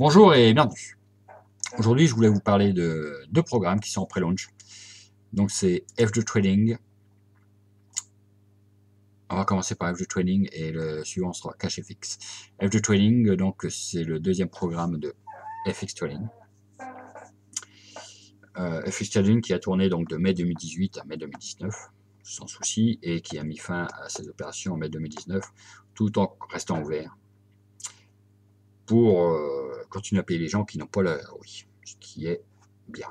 Bonjour et bienvenue. Aujourd'hui, je voulais vous parler de deux programmes qui sont en pré-launch. Donc, c'est FG Trading. On va commencer par FG Trading et le suivant sera CashFX. FG Trading, donc, c'est le deuxième programme de FX Trading. FX Trading qui a tourné donc de mai 2018 à mai 2019, sans souci, et qui a mis fin à ses opérations en mai 2019, tout en restant ouvert pour continuer à payer les gens qui n'ont pas leur ROI, ce qui est bien.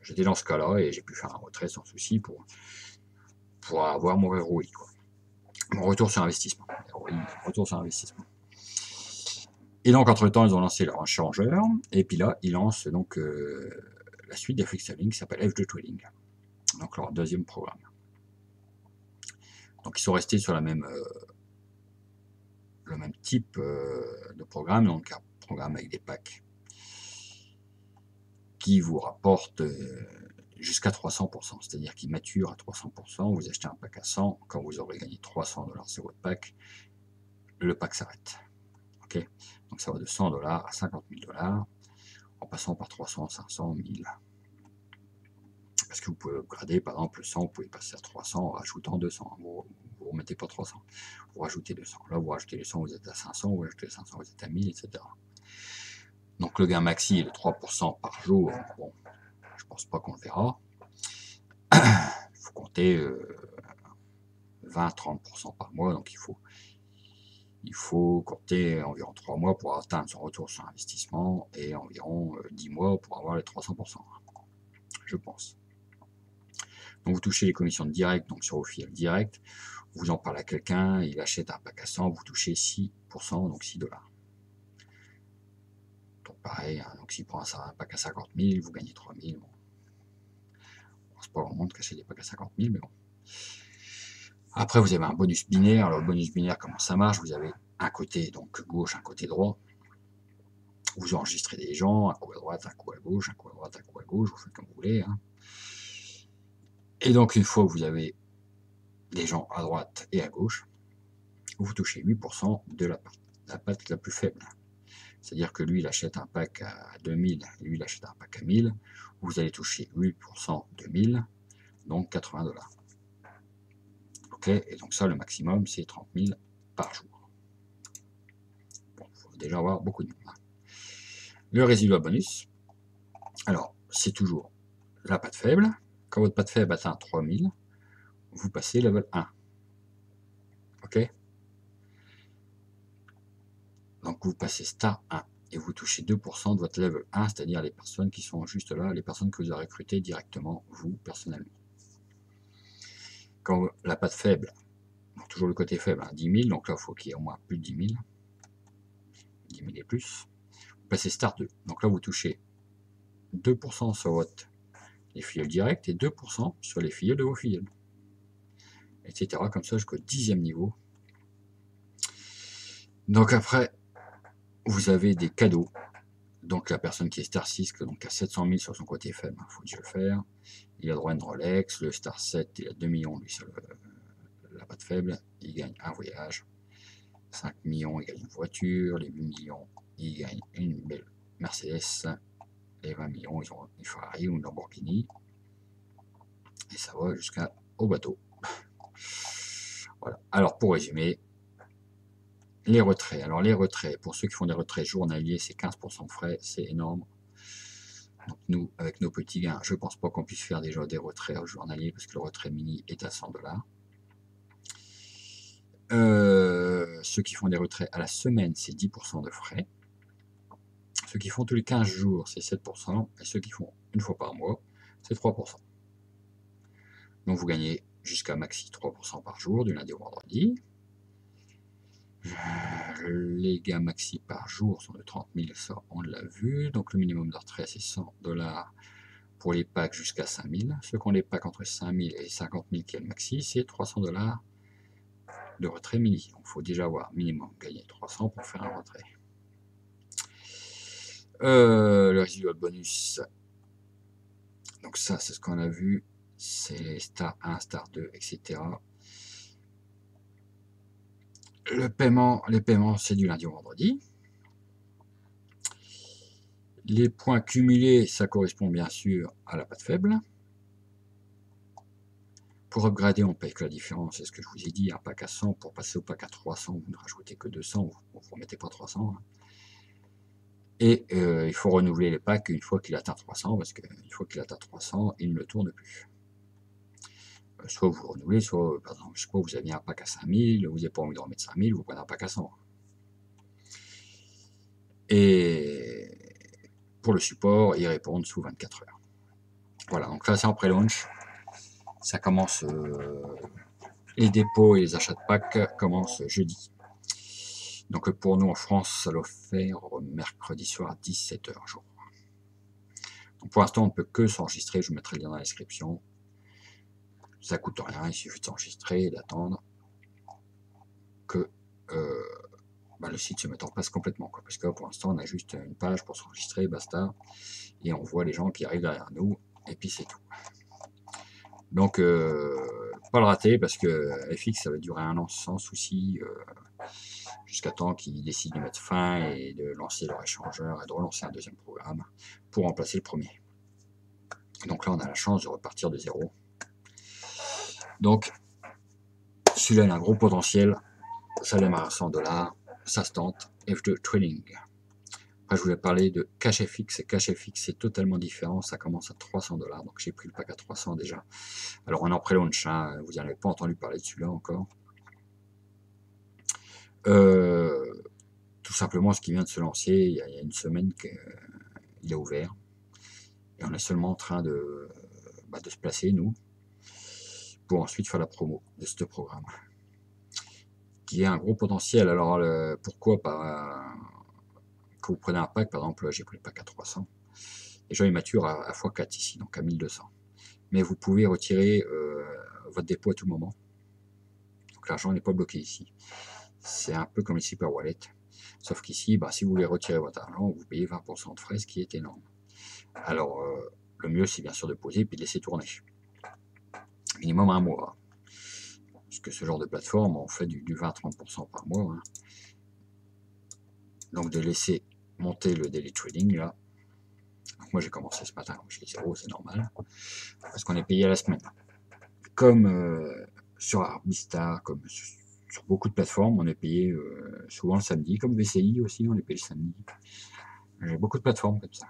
J'étais dans ce cas-là et j'ai pu faire un retrait sans souci pour avoir mon ROI, quoi. Mon retour sur investissement. ROI, retour sur investissement. Et donc, entre-temps, ils ont lancé leur échangeur. Et puis là, ils lancent donc la suite d'FX Trading qui s'appelle FG Trading. Donc, leur deuxième programme. Donc, ils sont restés sur le même type de programme. Donc, un programme avec des packs qui vous rapportent jusqu'à 300%, c'est-à-dire qu'il mature à 300%, vous achetez un pack à 100, quand vous aurez gagné 300 $ sur votre pack, le pack s'arrête. Okay, donc ça va de 100 $ à 50 000 $, en passant par 300, 500, 1000. Parce que vous pouvez upgrader, par exemple, 100, vous pouvez passer à 300 en rajoutant 200. Vous ne remettez pas 300, vous rajoutez 200. Là, vous rajoutez les 100, vous êtes à 500, vous rajoutez les 500, vous êtes à 1000, etc. Donc le gain maxi est de 3% par jour. Bon, je pense pas qu'on le verra. Il faut compter 20-30% par mois, donc il faut compter environ 3 mois pour atteindre son retour sur investissement et environ 10 mois pour avoir les 300%, je pense. Donc vous touchez les commissions directes, donc sur vos filiales directes, vous en parlez à quelqu'un, il achète un pack à 100, vous touchez 6%, donc 6 $. Donc pareil, hein, donc s'il prend un pack à 50 000, vous gagnez 3 000. Bon. C'est pas vraiment de cacher des packs à 50 000, mais bon. Après, vous avez un bonus binaire. Alors, le bonus binaire, comment ça marche? Vous avez un côté donc gauche, un côté droit. Vous enregistrez des gens, un coup à droite, un coup à gauche, un coup à droite, un coup à gauche, vous faites comme vous voulez. Hein. Et donc, une fois que vous avez des gens à droite et à gauche, vous touchez 8% de la patte la plus faible. C'est-à-dire que lui, il achète un pack à 2000 et lui, il achète un pack à 1000. Vous allez toucher 8% de 1000, donc 80 $. Ok, et donc ça, le maximum, c'est 30 000 par jour. Bon, il faut déjà avoir beaucoup de monde. Le résidual bonus, alors, c'est toujours la patte faible. Quand votre patte faible atteint 3000, vous passez level 1. Ok? Donc, vous passez star 1 et vous touchez 2% de votre level 1, c'est-à-dire les personnes qui sont juste là, les personnes que vous avez recrutées directement, vous, personnellement. Quand la patte faible, donc toujours le côté faible, hein, 10 000, donc là, il faut qu'il y ait au moins plus de 10 000. 10 000 et plus. Vous passez star 2. Donc là, vous touchez 2% sur les filiales directes et 2% sur les filiales de vos filiales. Etc. Comme ça jusqu'au 10e niveau. Donc après, vous avez des cadeaux. Donc la personne qui est star 6, donc a 700 000 sur son côté faible, il faut déjà le faire. Il a droit à une Rolex. Le star 7, il a 2 millions lui sur la patte faible. Il gagne un voyage. 5 millions, il gagne une voiture. Les 8 millions, il gagne une belle Mercedes. Les 20 millions, ils ont une Ferrari ou une Lamborghini. Et ça va jusqu'au bateau. Voilà. Alors pour résumer, les retraits. Alors les retraits, pour ceux qui font des retraits journaliers, c'est 15% de frais, c'est énorme. Donc nous, avec nos petits gains, je ne pense pas qu'on puisse faire déjà des retraits journaliers parce que le retrait mini est à 100 $. Ceux qui font des retraits à la semaine, c'est 10% de frais. Ceux qui font tous les 15 jours, c'est 7%. Et ceux qui font une fois par mois, c'est 3%. Donc vous gagnez jusqu'à maxi 3% par jour, du lundi au vendredi. Les gains maxi par jour sont de 30 000, ça on l'a vu. Donc le minimum de retrait c'est 100 $ pour les packs jusqu'à 5 000. Ceux qui ont les packs entre 5 000 et 50 000 qui est le maxi, c'est 300 $ de retrait mini. Donc il faut déjà avoir minimum gagné 300 pour faire un retrait. Le résidual bonus, donc ça c'est ce qu'on a vu, c'est star 1, star 2, etc. Les paiements c'est du lundi au vendredi. Les points cumulés, ça correspond bien sûr à la patte faible. Pour upgrader, on paye que la différence, c'est ce que je vous ai dit, un pack à 100, pour passer au pack à 300, vous ne rajoutez que 200, vous ne remettez pas 300. Et il faut renouveler les packs une fois qu'il atteint 300, parce qu'une fois qu'il atteint 300, il ne le tourne plus. Soit vous renouvelez, soit, par exemple, je sais pas, vous aviez un pack à 5000, vous n'avez pas envie de remettre 5000, vous prenez un pack à 100. Et pour le support, ils répondent sous 24 heures. Voilà, donc là c'est en pré-launch. Ça commence, les dépôts et les achats de packs commencent jeudi. Donc pour nous en France, ça doit faire mercredi soir à 17 h, je crois. Donc pour l'instant, on ne peut que s'enregistrer, je vous mettrai le lien dans la description. Ça coûte rien, il suffit de s'enregistrer et d'attendre que le site se mette en place complètement, quoi. Parce que pour l'instant, on a juste une page pour s'enregistrer, basta, et on voit les gens qui arrivent derrière nous, et puis c'est tout. Donc, pas le rater, parce que FX, ça va durer un an sans souci, jusqu'à temps qu'ils décident de mettre fin et de lancer leur échangeur et de relancer un deuxième programme pour remplacer le premier. Donc là, on a la chance de repartir de zéro. Donc, celui-là, il a un gros potentiel. Ça démarre à 100 $, ça se tente. F2 Trading. Après, je voulais parler de CashFX. Et CashFX, c'est totalement différent. Ça commence à 300 $. Donc, j'ai pris le pack à 300 déjà. Alors, on est en pré-launch. Hein, vous n'en avez pas entendu parler de celui-là encore. Tout simplement, ce qui vient de se lancer, il y a une semaine qu'il a ouvert. Et on est seulement en train de se placer, nous, pour ensuite faire la promo de ce programme. Qui a un gros potentiel. Alors, pourquoi quand vous prenez un pack, par exemple, j'ai pris le pack à 300. Déjà, il mature à x4 ici, donc à 1200. Mais vous pouvez retirer votre dépôt à tout moment. Donc l'argent n'est pas bloqué ici. C'est un peu comme les Super Wallet. Sauf qu'ici, si vous voulez retirer votre argent, vous payez 20% de frais, ce qui est énorme. Alors, le mieux, c'est bien sûr de poser et puis de laisser tourner. Minimum un mois. Parce que ce genre de plateforme, on fait du 20-30% par mois. Hein. Donc, de laisser monter le daily trading, là. Donc, moi, j'ai commencé ce matin, donc j'ai 0, c'est normal. Parce qu'on est payé à la semaine. Comme sur Arbistar, comme sur beaucoup de plateformes, on est payé souvent le samedi, comme VCI aussi, on est payé le samedi. J'ai beaucoup de plateformes comme ça,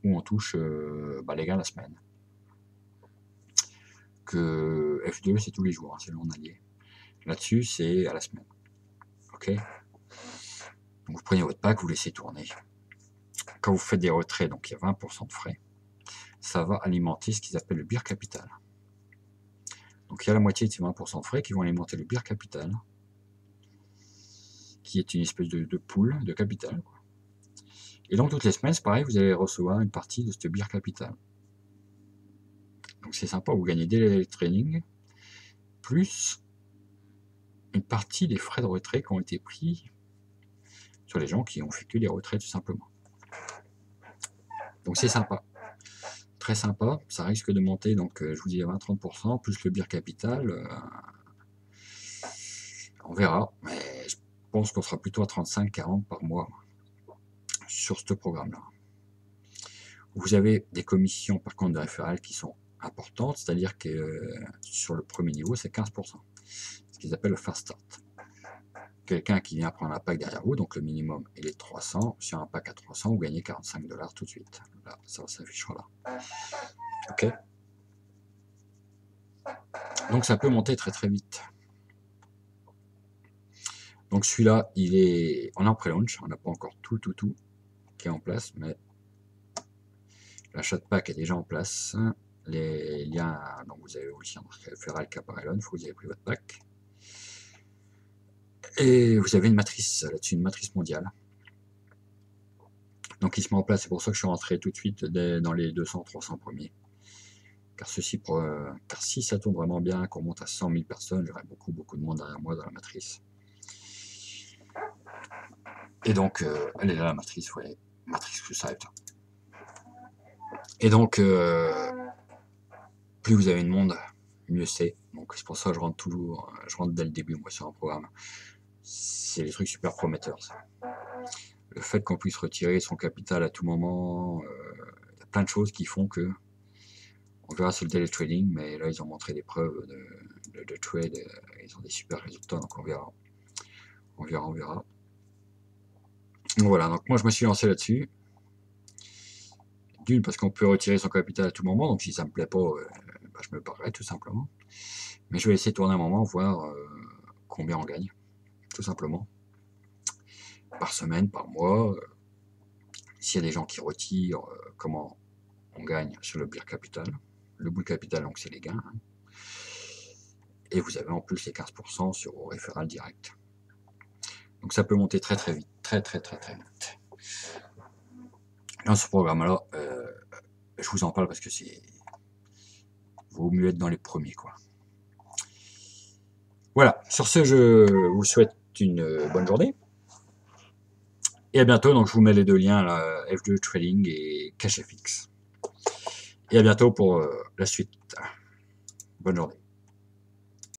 où on touche les gars la semaine. Que F2, c'est tous les jours, hein, c'est le journalier. Là-dessus, c'est à la semaine. Ok. Donc vous prenez votre pack, vous laissez tourner. Quand vous faites des retraits, donc il y a 20% de frais, ça va alimenter ce qu'ils appellent le beer capital. Donc il y a la moitié de ces 20% de frais qui vont alimenter le beer capital, qui est une espèce de pool de capital. Quoi. Et donc toutes les semaines, c'est pareil, vous allez recevoir une partie de ce beer capital. Donc c'est sympa, vous gagnez des trainings, plus une partie des frais de retrait qui ont été pris sur les gens qui ont effectué des retraits tout simplement. Donc c'est sympa. Très sympa, ça risque de monter, donc je vous dis à 20-30%, plus le beer capital, on verra, mais je pense qu'on sera plutôt à 35-40 par mois sur ce programme-là. Vous avez des commissions par contre de référals qui sont importantes, c'est-à-dire que sur le premier niveau, c'est 15%, ce qu'ils appellent le fast start. Quelqu'un qui vient prendre un pack derrière vous, donc le minimum il est 300, sur un pack à 300, vous gagnez 45 $ tout de suite. Là, ça s'affichera là. Ok. Donc ça peut monter très très vite. Donc celui-là, il est en pré-launch, on n'a pas encore tout qui est en place, mais l'achat de pack est déjà en place. Les liens, donc vous avez aussi un référal Caparellon, il faut que vous ayez pris votre pack. Et vous avez une matrice là-dessus, une matrice mondiale. Donc il se met en place, c'est pour ça que je suis rentré tout de suite dans les 200-300 premiers. Car si ça tourne vraiment bien, qu'on monte à 100 000 personnes, j'aurai beaucoup de monde derrière moi dans la matrice. Et donc, elle est là la matrice, vous voyez, matrice Crusade. Et donc, plus vous avez de monde, mieux c'est. Donc c'est pour ça que je rentre dès le début, moi, sur un programme. C'est des trucs super prometteurs, ça. le fait qu'on puisse retirer son capital à tout moment, il y a plein de choses qui font que, on verra sur le daily trading, mais là ils ont montré des preuves de trade, ils ont des super résultats, donc on verra. On verra. Voilà, donc moi je me suis lancé là-dessus. D'une, parce qu'on peut retirer son capital à tout moment, donc si ça me plaît pas, bah, je me barrerai tout simplement. Mais je vais essayer de tourner un moment, voir combien on gagne, tout simplement. Par semaine, par mois. S'il y a des gens qui retirent, comment on gagne sur le bull capital. Le bull capital, donc c'est les gains. Hein. Et vous avez en plus les 15% sur vos référals directs. Donc ça peut monter très très vite, très vite. Dans ce programme-là, je vous en parle parce que c'est... vaut mieux être dans les premiers, quoi. Voilà, sur ce, je vous souhaite une bonne journée. Et à bientôt, donc je vous mets les deux liens, là, F2 Trading et CashFX. Et à bientôt pour la suite. Bonne journée.